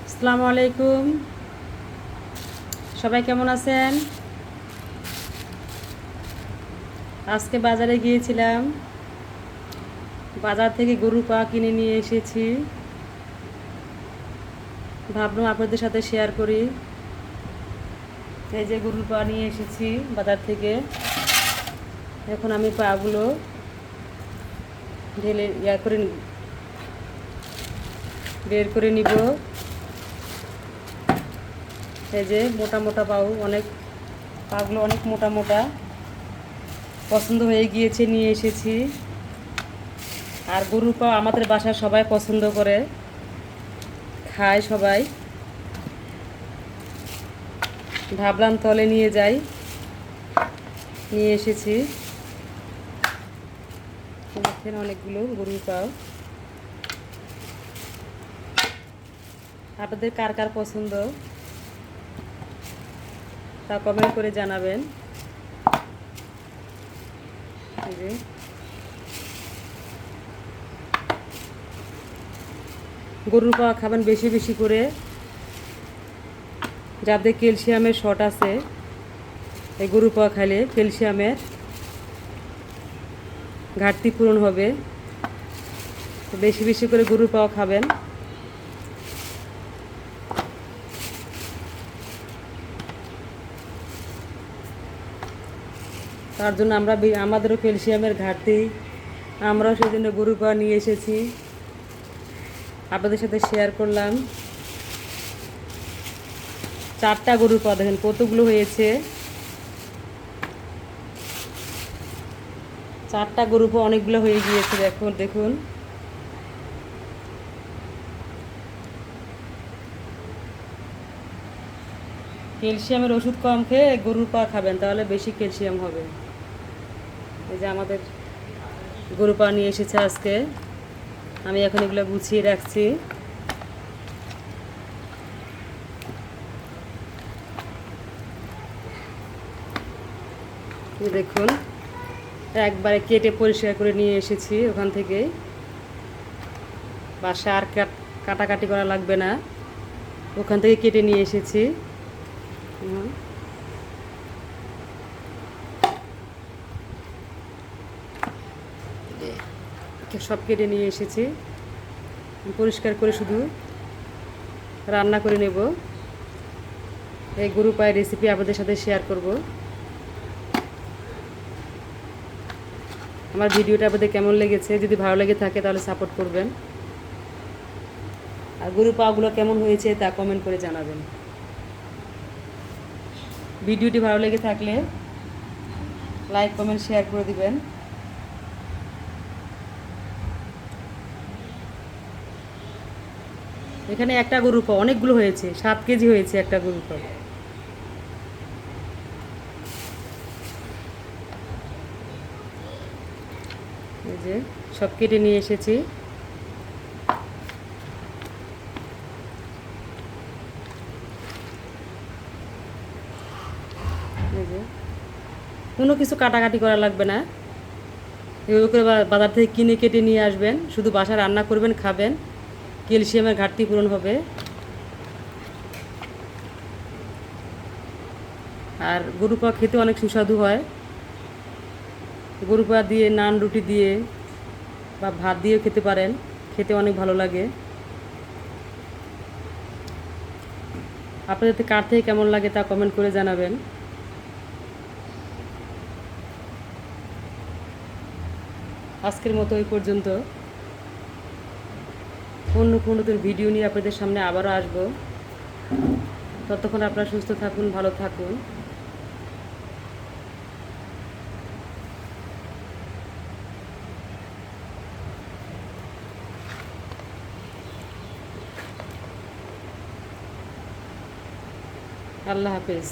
আসসালামু আলাইকুম। সবাই কেমন আছেন? আজকে বাজারে গিয়েছিলাম, বাজার থেকে গরুর পা কিনে নিয়ে এসেছি। ভাবলাম আপনাদের সাথে শেয়ার করি। এই যে গরুর পা নিয়ে এসেছি বাজার থেকে। এখন আমি পাগুলো ঢেলে বের করে নিব। এই যে মোটা মোটা পাগুলো অনেক মোটা মোটা, পছন্দ হয়ে গিয়েছে, নিয়ে এসেছি। আর গরুর পা আমাদের বাসার সবাই পছন্দ করে, খায় সবাই। ভাবলাম তলে নিয়ে যাই, নিয়ে এসেছি। দেখেন অনেকগুলো গরুর পাও। আপনাদের কার কার পছন্দ তা কমেন্ট করে জানাবেন। এই যে গরুর পা খাবেন বেশি বেশি করে, যাদের ক্যালসিয়ামের শর্ট আছে। এই গরুর পা খাইলে ক্যালসিয়ামের ঘাটতি পূরণ হবে। তো বেশি বেশি করে গরুর পা খাবেন। তার জন্য আমাদেরও ক্যালসিয়ামের ঘাটতি, আমরাও সেই জন্য গরুর পা নিয়ে এসেছি, আপনাদের সাথে শেয়ার করলাম। 4টা গরুর পা, দেখেন কতগুলো হয়েছে। 4টা গরুর পা অনেকগুলো হয়ে গিয়েছে। দেখুন ক্যালসিয়ামের ওষুধ কম খেয়ে গরুর পা খাবেন, তাহলে বেশি ক্যালসিয়াম হবে। এই যে আমাদের গরুর পা নিয়ে এসেছে আজকে। আমি এখন এগুলো গুছিয়ে রাখছি। দেখুন একবারে কেটে পরিষ্কার করে নিয়ে এসেছি ওখান থেকে। বাসা আর কাটাকাটি করা লাগবে না, ওখান থেকে কেটে নিয়ে এসেছি। সব কেটে নিয়ে এসেছি, পরিষ্কার করে শুধু রান্না করে নেব। এই গরু পায়ের রেসিপি আপনাদের সাথে শেয়ার করব। আমার ভিডিওটা আপনাদের কেমন লেগেছে, যদি ভালো লেগে থাকে তাহলে সাপোর্ট করবেন। আর গরু পাগুলো কেমন হয়েছে তা কমেন্ট করে জানাবেন। ভিডিওটি ভালো লেগে থাকলে লাইক কমেন্ট শেয়ার করে দিবেন। এখানে একটা গরুর পা অনেকগুলো হয়েছে, 7 কেজি হয়েছে একটা গরুর পা। এই যে সব কেটে নিয়ে এসেছি। এই যে কোনো কিছু কাটাকাটি করা লাগবে না, এগুলো করে বাজার থেকে কিনে কেটে নিয়ে আসবেন, শুধু বাসায় রান্না করবেন, খাবেন, ক্যালসিয়ামের ঘাটতি পূরণ হবে। আর গরু পা খেতে অনেক সুস্বাদু হয়। গরু পা দিয়ে নান রুটি দিয়ে বা ভাত দিয়েও খেতে পারেন, খেতে অনেক ভালো লাগে। আপনাদের কার থেকে কেমন লাগে তা কমেন্ট করে জানাবেন। আজকের মতো এই পর্যন্ত। অন্য কোনো নতুন ভিডিও নিয়ে আপনাদের সামনে আবারও আসবো। ততক্ষণ আপনারা সুস্থ থাকুন, ভালো থাকুন। আল্লাহ হাফেজ।